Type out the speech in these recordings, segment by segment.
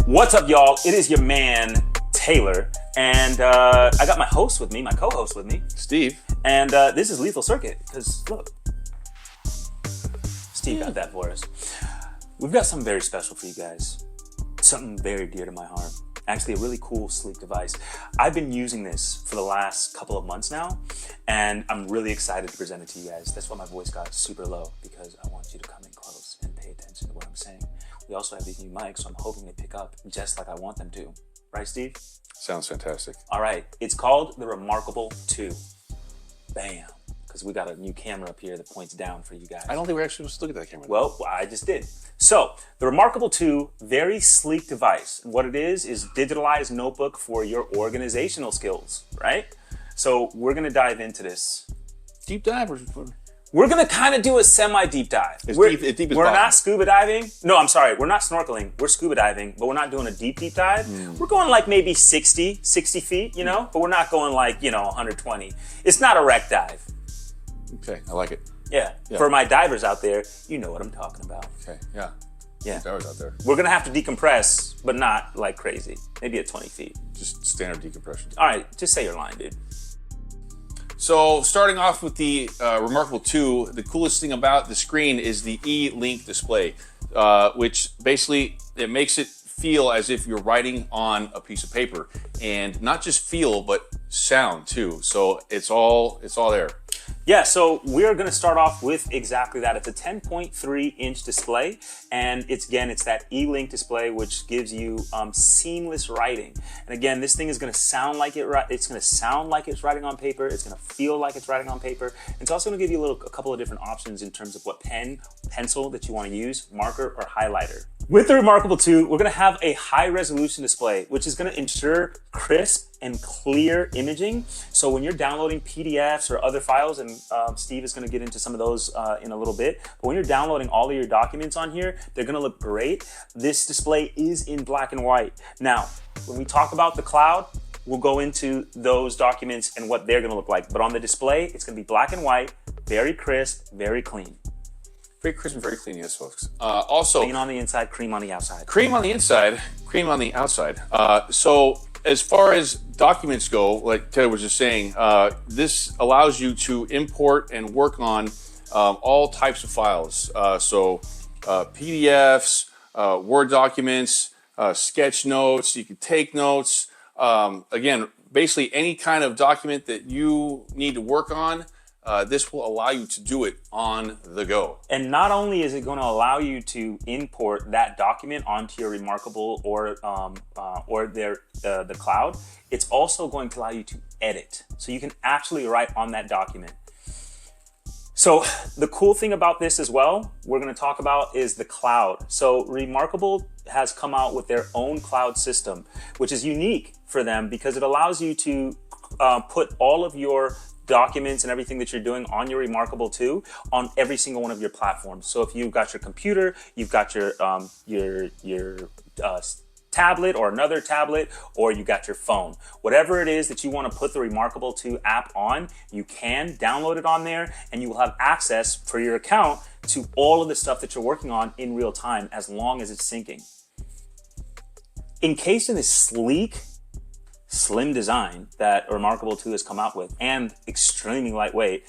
What's up, y'all? It is your man, Taylor, and I got my host with me, my co-host with me, Steve. And this is Lethal Circuit, because look, Steve got that for us. We've got something very special for you guys. Something very dear to my heart. Actually, a really cool, sleek device. I've been using this for the last couple of months now, and I'm really excited to present it to you guys. That's why my voice got super low, because I want you to come in close and pay attention to what I'm saying. We also have these new mics, so I'm hoping they pick up just like I want them to. Right, Steve? Sounds fantastic. All right. It's called the Remarkable 2. Bam. Because we got a new camera up here that points down for you guys. I don't think we're actually supposed to look at that camera. Well, I just did. So, the Remarkable 2, very sleek device. And what it is digitalized notebook for your organizational skills, right? So, we're going to dive into this. Deep dive? We're going to kind of do a semi-deep dive. We're not scuba diving. No, I'm sorry. We're not snorkeling. We're scuba diving, but we're not doing a deep dive. We're going like maybe 60 feet, you know? But we're not going like, 120. It's not a wreck dive. Okay, I like it. Yeah. For my divers out there, you know what I'm talking about. Okay, yeah. Yeah. Divers out there. We're going to have to decompress, but not like crazy. Maybe at 20 feet. Just standard decompression. All right, just say your line, dude. So starting off with the Remarkable 2, the coolest thing about the screen is the E-Link display, which basically it makes it feel as if you're writing on a piece of paper, and not just feel, but sound too. So it's all there. Yeah, so we're going to start off with exactly that. It's a 10.3-inch display, and it's that E-Link display, which gives you seamless writing. And again, this thing is going to sound like it's going to sound like it's writing on paper. It's going to feel like it's writing on paper. It's also going to give you a couple of different options in terms of what pencil that you want to use, marker or highlighter. With the Remarkable 2, we're going to have a high-resolution display, which is going to ensure crisp and clear imaging. So when you're downloading PDFs or other files, and Steve is going to get into some of those in a little bit, but when you're downloading all of your documents on here, they're going to look great. This display is in black and white. Now, when we talk about the cloud, we'll go into those documents and what they're going to look like. But on the display, it's going to be black and white, very crisp, very clean. Very crisp and very clean, yes, folks. Also, clean on the inside, cream on the outside. Cream on the inside, cream on the outside. So as far as documents go, like Ted was just saying, this allows you to import and work on all types of files. So PDFs, Word documents, sketch notes, you can take notes. Again, basically any kind of document that you need to work on, this will allow you to do it on the go. And not only is it going to allow you to import that document onto your Remarkable or the cloud, it's also going to allow you to edit. So you can actually write on that document. So the cool thing about this as well, we're going to talk about is the cloud. So Remarkable has come out with their own cloud system, which is unique for them because it allows you to put all of your documents and everything that you're doing on your Remarkable 2 on every single one of your platforms. So if you've got your computer, you've got your tablet or another tablet, or you got your phone, whatever it is that you want to put the Remarkable 2 app on, you can download it on there, and you will have access for your account to all of the stuff that you're working on in real time, as long as it's syncing. Encased in this sleek, slim design that Remarkable 2 has come out with, and extremely lightweight.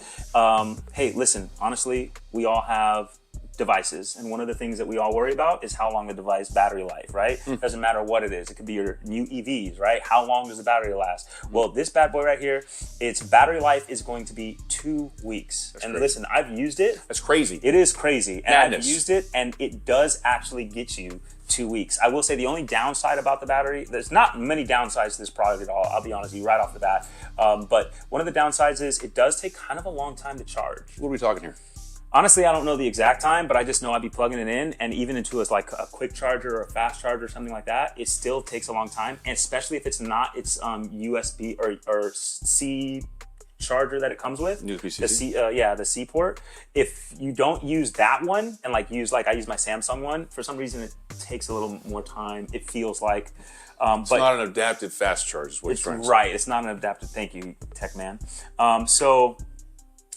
Hey, listen, honestly, we all have devices, and one of the things that we all worry about is how long the device battery life, right? Doesn't matter what it is. It could be your new EVs, right? How long does the battery last? Well, this bad boy right here, its battery life is going to be 2 weeks. That's crazy. Listen, I've used it. That's crazy. It is crazy. And Madness. I've used it, and it does actually get you 2 weeks. I will say the only downside about the battery, there's not many downsides to this product at all, I'll be honest with you, right off the bat. But one of the downsides is it does take kind of a long time to charge. What are we talking here? Honestly, I don't know the exact time, but I just know I'd be plugging it in, and even into a quick charger or a fast charger or something like that, it still takes a long time, and especially if it's not its USB or C charger that it comes with, USB-C? the C port. If you don't use that one and I use my Samsung one, for some reason it takes a little more time. It feels like it's not an adaptive fast charge. Is what it's right. It's not an adaptive. Thank you, tech man. So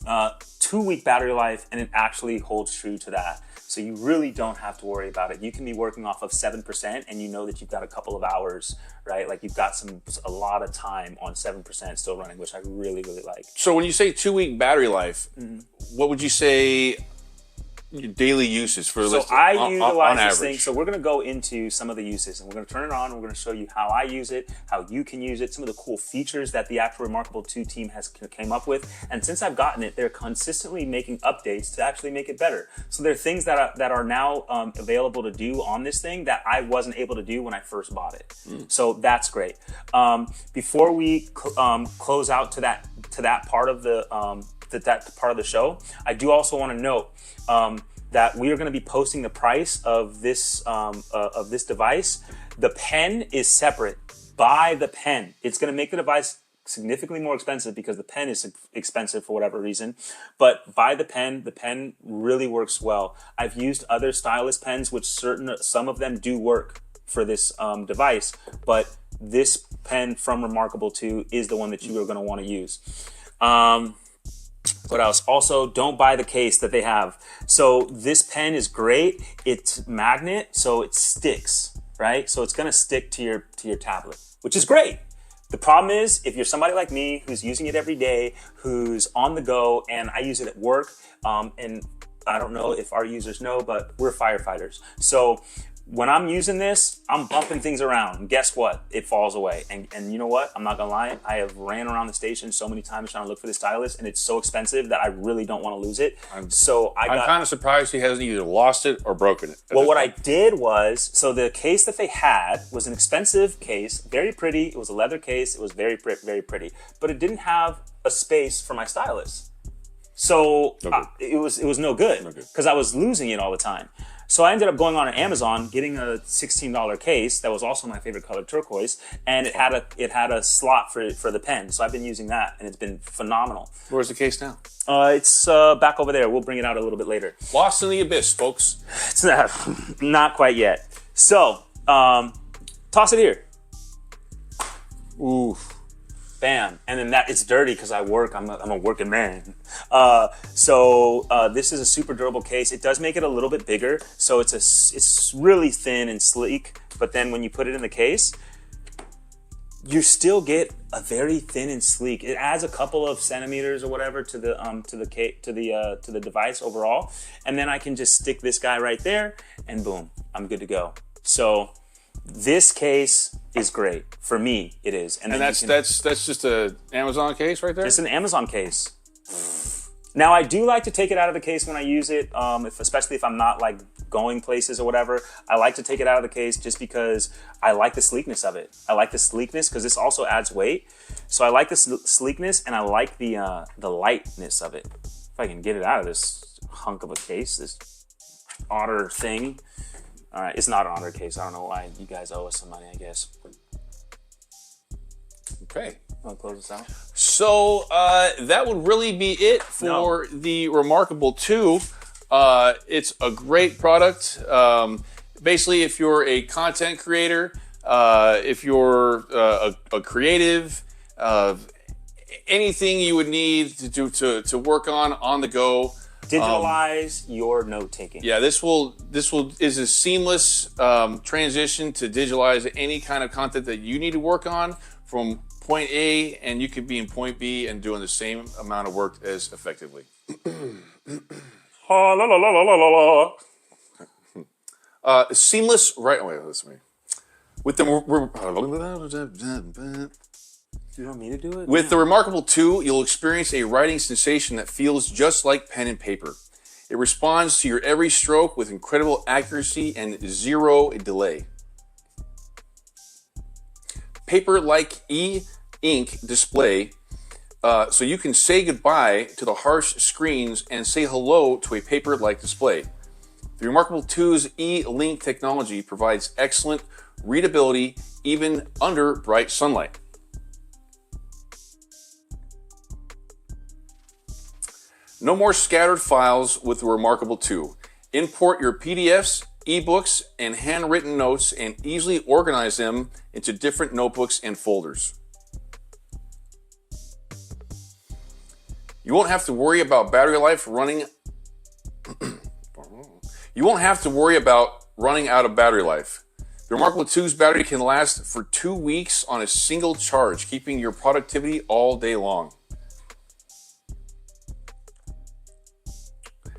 2-week battery life, and it actually holds true to that. So you really don't have to worry about it. You can be working off of 7% and you know that you've got a couple of hours, right? Like you've got a lot of time on 7% still running, which I really, really like. So when you say 2-week battery life, what would you say your daily uses for So I utilize on this average? thing. So we're going to go into some of the uses, and we're going to turn it on. And we're going to show you how I use it, how you can use it, some of the cool features that the actual Remarkable 2 team has came up with. And since I've gotten it, they're consistently making updates to actually make it better. So there are things that are now available to do on this thing that I wasn't able to do when I first bought it. So that's great. Before we close out to that part of the that part of the show, I do also want to note that we are going to be posting the price of this device. The pen is separate. Buy the pen. It's going to make the device significantly more expensive because the pen is expensive for whatever reason. But buy the pen. The pen really works well. I've used other stylus pens, which some of them do work for this device, but this pen from Remarkable 2 is the one that you are going to want to use. What else? Also, don't buy the case that they have. So this pen is great. It's magnet, so it sticks, right? So it's gonna stick to your tablet, which is great. The problem is, if you're somebody like me who's using it every day, who's on the go, and I use it at work, and I don't know if our users know, but we're firefighters. So when I'm using this, I'm bumping things around. And guess what? It falls away. And you know what? I'm not gonna lie. I have ran around the station so many times trying to look for this stylus, and it's so expensive that I really don't want to lose it. I'm kind of surprised he hasn't either lost it or broken it. Well, what I did was, so the case that they had was an expensive case, very pretty. It was a leather case. It was very pretty, but it didn't have a space for my stylus. So it was no good because I was losing it all the time. So I ended up going on Amazon, getting a $16 case that was also my favorite color, turquoise, and it had a slot for the pen. So I've been using that, and it's been phenomenal. Where's the case now? It's back over there. We'll bring it out a little bit later. Lost in the abyss, folks. It's not quite yet. So toss it here. Oof. Bam. And then it's dirty because I work. I'm a working man. So this is a super durable case. It does make it a little bit bigger. So it's really thin and sleek. But then when you put it in the case, you still get a very thin and sleek. It adds a couple of centimeters or whatever to the device overall. And then I can just stick this guy right there, and boom, I'm good to go. So this case is great. For me, it is. And that's just an Amazon case right there? It's an Amazon case. Now, I do like to take it out of the case when I use it, especially if I'm not like going places or whatever. I like to take it out of the case just because I like the sleekness of it. I like the sleekness because this also adds weight. So I like the sleekness, and I like the lightness of it. If I can get it out of this hunk of a case, this otter thing. All right, it's not an otter case. I don't know why. You guys owe us some money, I guess. Okay. Want to close this out? So that would really be it for the Remarkable 2. It's a great product. Basically, if you're a content creator, if you're a creative, anything you would need to work on the go. Digitalize your note taking. Yeah, this is a seamless transition to digitalize any kind of content that you need to work on from point A, and you could be in point B and doing the same amount of work as effectively. Seamless, right? Wait, listen to me. With the You want me to do it? With the Remarkable 2, you'll experience a writing sensation that feels just like pen and paper. It responds to your every stroke with incredible accuracy and zero delay. Paper-like e-ink display, so you can say goodbye to the harsh screens and say hello to a paper-like display. The Remarkable 2's e-link technology provides excellent readability even under bright sunlight. No more scattered files with the Remarkable 2. Import your PDFs, ebooks, and handwritten notes and easily organize them into different notebooks and folders. You won't have to worry about battery life running. You won't have to worry about running out of battery life. The Remarkable 2's battery can last for 2 weeks on a single charge, keeping your productivity all day long.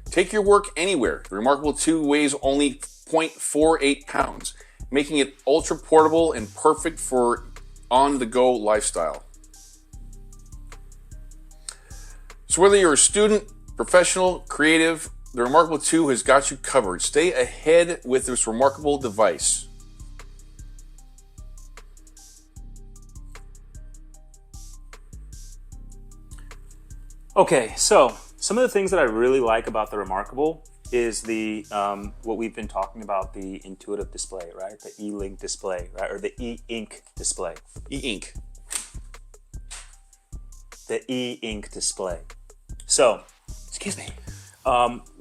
Take your work anywhere. The Remarkable 2 weighs only 0.48 pounds, making it ultra portable and perfect for on-the-go lifestyle. So whether you're a student, professional, creative, the Remarkable 2 has got you covered. Stay ahead with this remarkable device. Okay, so some of the things that I really like about the Remarkable is the what we've been talking about, the intuitive display, right? The e-link display, right? Or the e-ink display. E-ink. The e-ink display. So, Excuse me.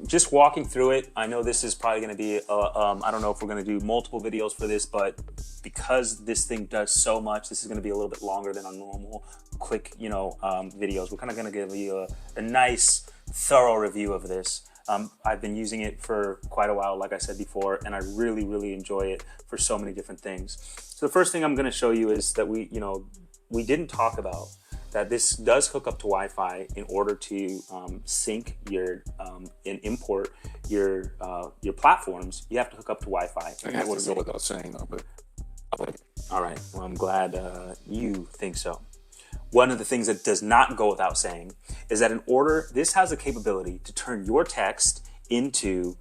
just walking through it, I know this is probably going to be, I don't know if we're going to do multiple videos for this, but because this thing does so much, this is going to be a little bit longer than our normal quick, videos. We're kind of going to give you a nice, thorough review of this. I've been using it for quite a while, like I said before, and I really, really enjoy it for so many different things. So the first thing I'm going to show you is that we didn't talk about that this does hook up to Wi-Fi in order to sync your and import your platforms. You have to hook up to Wi-Fi. I have to go without saying though, but all right. Well, I'm glad you think so. One of the things that does not go without saying is that this has a capability to turn your text into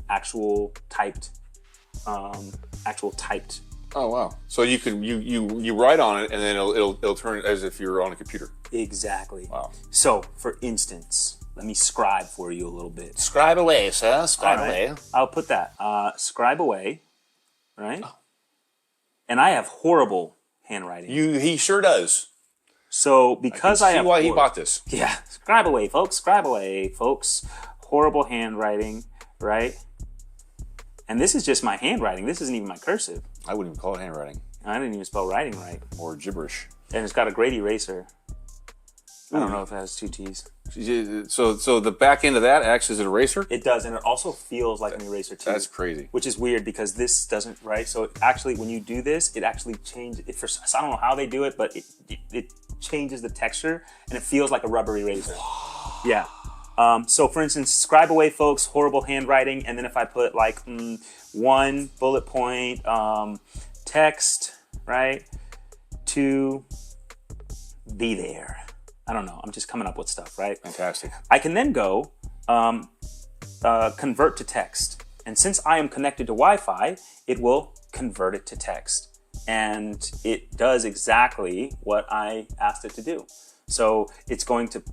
actual typed. oh wow! So you can you write on it and then it'll turn it as if you're on a computer. Exactly. Wow. So, for instance, let me scribe for you a little bit. Scribe away, sir. Scribe away. I'll put that. Scribe away, right? Oh. And I have horrible handwriting. He sure does. So because I have why he bought this. Yeah, scribe away, folks. Scribe away, folks. Horrible handwriting, right? And this is just my handwriting. This isn't even my cursive. I wouldn't even call it handwriting. I didn't even spell writing right. Or gibberish. And it's got a great eraser. I don't know if it has 2 T's. So the back end of that acts as an eraser? It does, and it also feels like an eraser too. That's crazy. Which is weird because this doesn't, right? So actually, when you do this, it actually changes. I don't know how they do it, but it changes the texture, and it feels like a rubber eraser. Yeah. So for instance, scribe away, folks, horrible handwriting, and then if I put like 1 bullet point text, right, to be there. I don't know. I'm just coming up with stuff, right? Fantastic. I can then go convert to text. And since I am connected to Wi-Fi, it will convert it to text. And it does exactly what I asked it to do. So it's going to,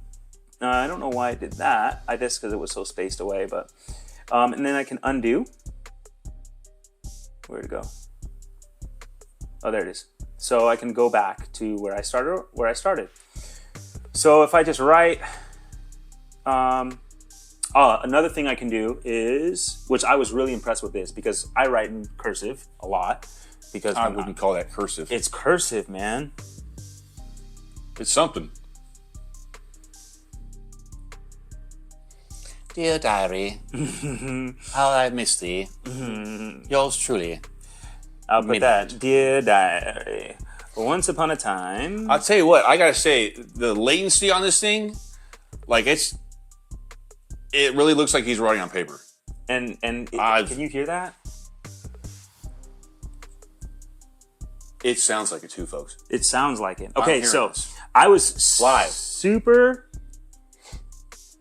I don't know why it did that. I guess because it was so spaced away, but, and then I can undo. Where'd it go? Oh, there it is. So I can go back to where I started. So if I just write, another thing I can do is, which I was really impressed with this because I write in cursive a lot. Because I wouldn't call that cursive. It's cursive, man. It's something. Dear diary, how I miss thee. Yours truly. I'll put that. Dear diary. Once upon a time. I'll tell you what, I gotta say, the latency on this thing, like it really looks like he's writing on paper. And can you hear that? It sounds like it too, folks. It sounds like it. Okay, so this. I was Live. super.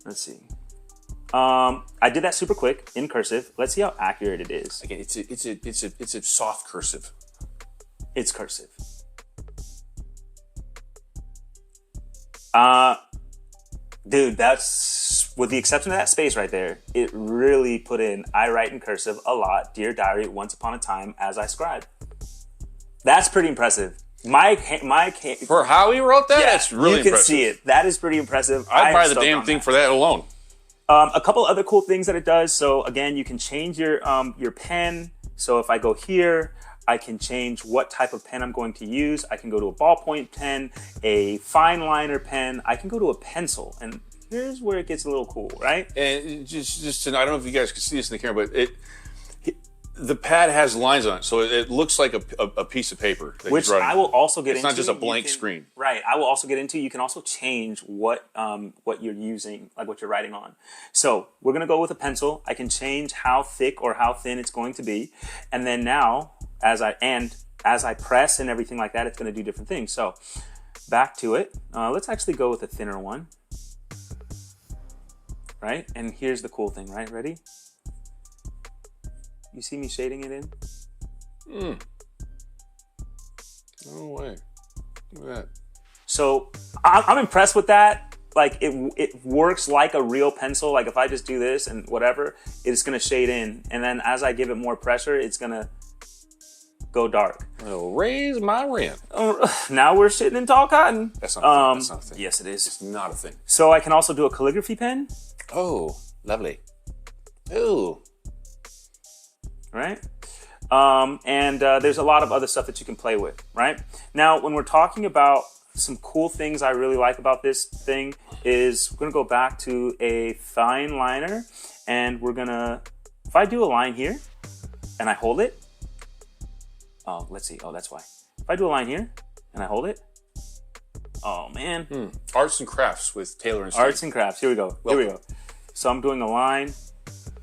Let's see. I did that super quick in cursive. Let's see how accurate it is. Again, it's a soft cursive. It's cursive. Dude, that's, with the exception of that space right there, it really put in, I write in cursive a lot, dear diary, once upon a time, as I scribe. That's pretty impressive. For how he wrote that, that's really impressive. You can see it. That is pretty impressive. I'd buy the damn thing for that alone. A couple other cool things that it does. So again, you can change your pen. So if I go here, I can change what type of pen I'm going to use. I can go to a ballpoint pen, a fine liner pen. I can go to a pencil, and here's where it gets a little cool, right? And just to, I don't know if you guys can see this in the camera, but the pad has lines on it, so it looks like a piece of paper. Which I will also get into. It's not just a blank screen. Right. I will also get into. You can also change what you're using, like what you're writing on. So we're gonna go with a pencil. I can change how thick or how thin it's going to be, and then now as I press and everything like that, it's gonna do different things. So back to it. Let's actually go with a thinner one. Right. And here's the cool thing. Right. Ready? You see me shading it in? No way. Look at that. So I'm impressed with that. Like it works like a real pencil. Like if I just do this and whatever, it's gonna shade in. And then as I give it more pressure, it's gonna go dark. It'll raise my rent. Now we're sitting in tall cotton. That's not, that's not a thing. Yes, it is. It's not a thing. So I can also do a calligraphy pen. Oh, lovely. Ooh. Right? There's a lot of other stuff that you can play with, right? Now, when we're talking about some cool things I really like about this thing is we're gonna go back to a fine liner, and we're gonna, if I do a line here and I hold it, oh, let's see, oh, that's why. If I do a line here and I hold it, oh man. Arts and crafts with Taylor and Steve. Arts and crafts, here we go, here we go. So I'm doing a line,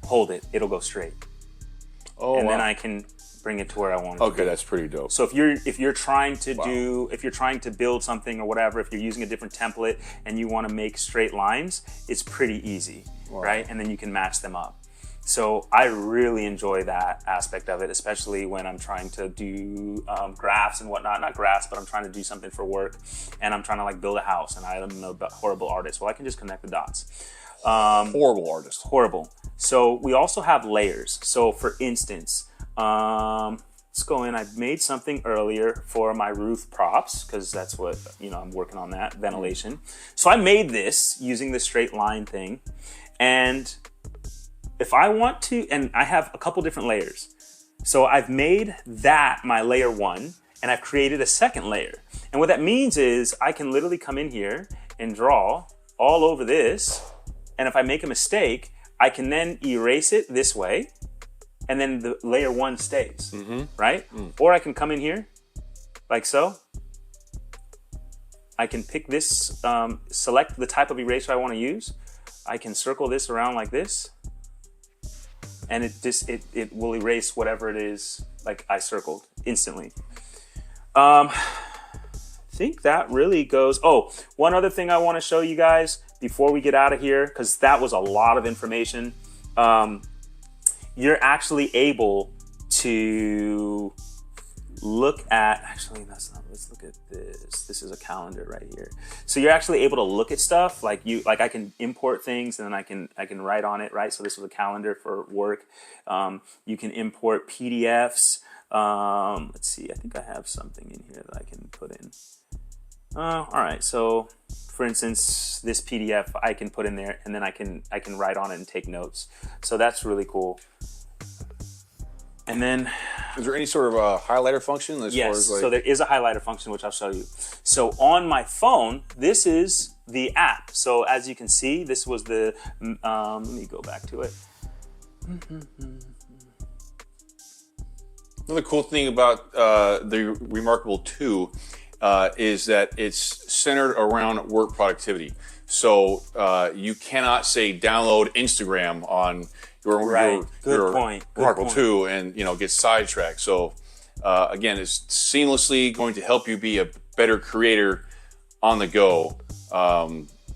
hold it, it'll go straight. Oh, and wow. then I can bring it to where I want it. Okay, that's pretty dope. So if you're trying to do, if you're trying to build something or whatever, if you're using a different template and you want to make straight lines, it's pretty easy, right? And then you can match them up. So I really enjoy that aspect of it, especially when I'm trying to do graphs and whatnot. Not graphs, but I'm trying to do something for work, and I'm trying to like build a house, and I'm a horrible artist. Well, I can just connect the dots. Horrible artist. Horrible. So we also have layers. So for instance, let's go in. I made something earlier for my roof props because that's what, I'm working on that, ventilation. So I made this using the straight line thing. And if I want to, and I have a couple different layers. So I've made that my layer 1, and I've created a second layer. And what that means is I can literally come in here and draw all over this. And if I make a mistake, I can then erase it this way, and then the layer 1 stays, right? Or I can come in here, like so. I can pick this, select the type of eraser I want to use. I can circle this around like this, and it will erase whatever it is like I circled instantly. I think that really goes. Oh, one other thing I want to show you guys before we get out of here, because that was a lot of information. You're actually able to look at, actually that's not, let's look at this. This is a calendar right here. So you're actually able to look at stuff like I can import things and then I can write on it, right? So this was a calendar for work. You can import PDFs. Let's see, I think I have something in here that I can put in. All right, so for instance, this PDF I can put in there, and then I can write on it and take notes. So that's really cool. And then, is there any sort of a highlighter function? Yes, so there is a highlighter function, which I'll show you. So on my phone, this is the app. So as you can see, this was the, let me go back to it. Another cool thing about the Remarkable 2 is that it's centered around work productivity. So you cannot say download Instagram on your Remarkable 2 and get sidetracked. So again, it's seamlessly going to help you be a better creator on the go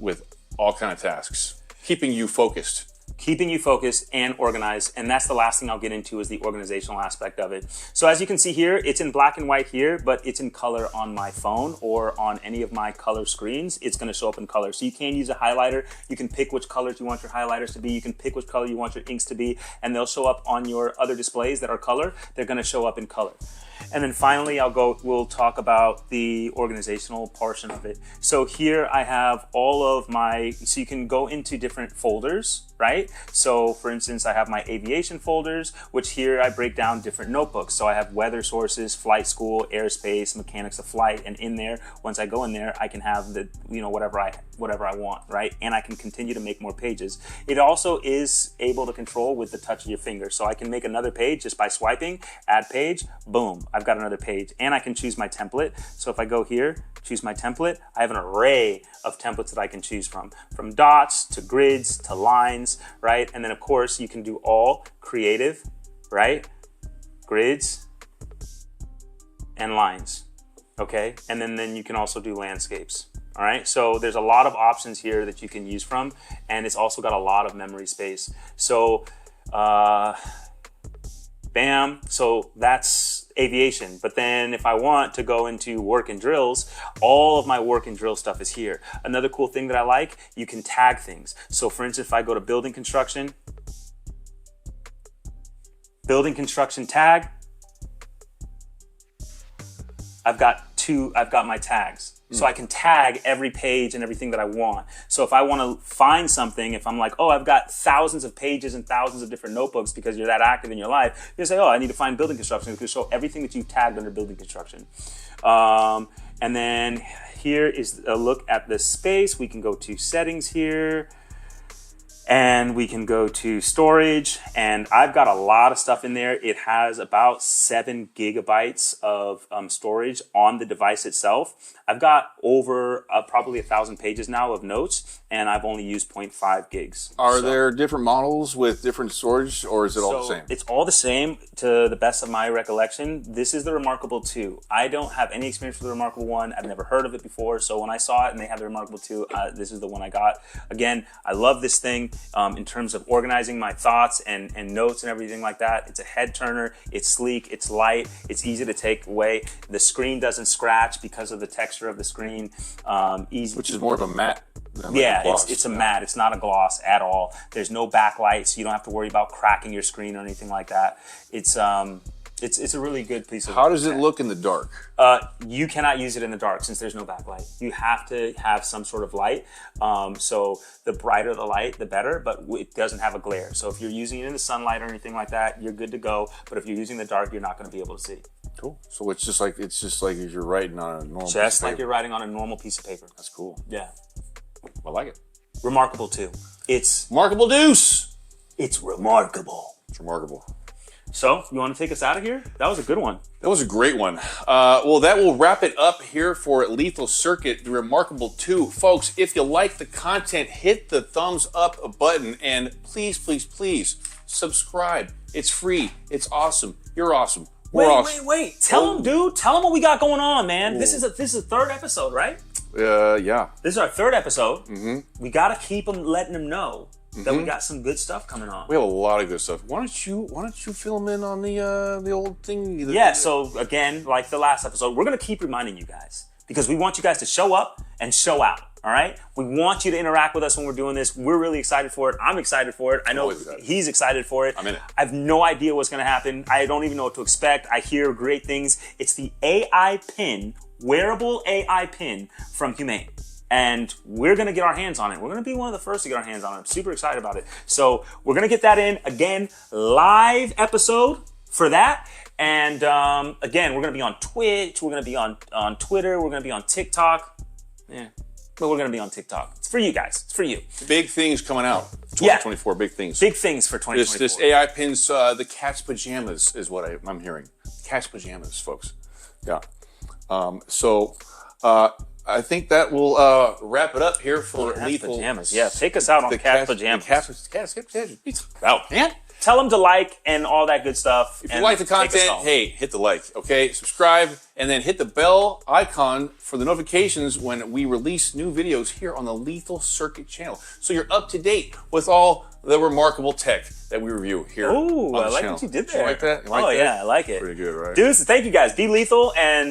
with all kind of tasks, keeping you focused. Keeping you focused and organized. And that's the last thing I'll get into is the organizational aspect of it. So as you can see here, it's in black and white here, but it's in color on my phone or on any of my color screens. It's going to show up in color. So you can use a highlighter. You can pick which colors you want your highlighters to be. You can pick which color you want your inks to be, and they'll show up on your other displays that are color. They're going to show up in color. And then finally, we'll talk about the organizational portion of it. So here I have so you can go into different folders, right? So for instance, I have my aviation folders, which here I break down different notebooks. So I have weather sources, flight school, airspace, mechanics of flight. And in there, once I go in there, I can have whatever I want, right? And I can continue to make more pages. It also is able to control with the touch of your finger. So I can make another page just by swiping, add page, boom, I've got another page. And I can choose my template. So if I go here, choose my template, I have an array of templates that I can choose from dots to grids to lines, right? And then of course you can do all creative, right? Grids and lines, okay? And then you can also do landscapes. All right, so there's a lot of options here that you can use from, and it's also got a lot of memory space. So, bam, so that's aviation. But then if I want to go into work and drills, all of my work and drill stuff is here. Another cool thing that I like, you can tag things. So for instance, if I go to building construction tag, I've got my tags. So I can tag every page and everything that I want. So if I want to find something, if I'm like, oh, I've got thousands of pages and thousands of different notebooks because you're that active in your life, you say, oh, I need to find building construction. It can show everything that you've tagged under building construction. And then here is a look at the space. We can go to settings here. And we can go to storage, and I've got a lot of stuff in there. It has about 7 gigabytes of storage on the device itself. I've got over probably 1,000 pages now of notes, and I've only used 0.5 gigs. Are there different models with different storage, or is it all the same? It's all the same to the best of my recollection. This is the Remarkable 2. I don't have any experience with the Remarkable 1. I've never heard of it before, so when I saw it and they had the Remarkable 2, this is the one I got. Again, I love this thing. In terms of organizing my thoughts and notes and everything like that. It's a head turner, it's sleek, it's light, it's easy to take away. The screen doesn't scratch because of the texture of the screen. Easy. Which is more of a matte. Yeah, it's a matte. It's not a gloss at all. There's no backlight, so you don't have to worry about cracking your screen or anything like that. It's a really good piece of. How does it look in the dark? You cannot use it in the dark since there's no backlight. You have to have some sort of light. So the brighter the light, the better, but it doesn't have a glare. So if you're using it in the sunlight or anything like that, you're good to go. But if you're using the dark, you're not going to be able to see. Cool. So it's just like if you're writing on a normal piece of Just like paper. you're writing on a normal piece of paper. That's cool. Yeah. I like it. Remarkable too. It's Remarkable deuce. It's remarkable. It's remarkable. So, you want to take us out of here? That was a good one. That was a great one. Well, that will wrap it up here for Lethal Circuit, the Remarkable 2. Folks, if you like the content, hit the thumbs up button and please, please, please subscribe. It's free. It's awesome. You're awesome. We're awesome. Wait. Tell them, dude. Tell them what we got going on, man. Ooh. This is a third episode, right? Yeah. This is our third episode. Mm-hmm. We got to keep letting them know that we got some good stuff coming on. We have a lot of good stuff. Why don't you fill them in on the old thing? Yeah. So again, like the last episode, we're gonna keep reminding you guys because we want you guys to show up and show out. All right. We want you to interact with us when we're doing this. We're really excited for it. I'm excited for it. I know he's excited for it. I'm in it. I have no idea what's gonna happen. I don't even know what to expect. I hear great things. It's the AI pin, wearable AI pin from Humane. And we're going to get our hands on it. We're going to be one of the first to get our hands on it. I'm super excited about it. So we're going to get that in. Again, live episode for that. And again, we're going to be on Twitch. We're going to be on Twitter. We're going to be on TikTok. Yeah, but we're going to be on TikTok. It's for you guys. It's for you. Big things coming out. 2024, yeah. Big things. Big things for 2024. This AI pins, the cat's pajamas is what I'm hearing. Cat's pajamas, folks. Yeah. I think that will wrap it up here for Lethal. Pajamas. Yeah, take us out on Cat Pajamas. Cat Pajamas. Out, man. Tell them to like and all that good stuff. If you like the content, hey, hit the like, okay? Subscribe, and then hit the bell icon for the notifications when we release new videos here on the Lethal Circuit channel. So you're up to date with all the remarkable tech that we review here on the I like channel. what you did there. You like that? Yeah, I like it. Pretty good, right? Dudes, thank you guys. Be lethal and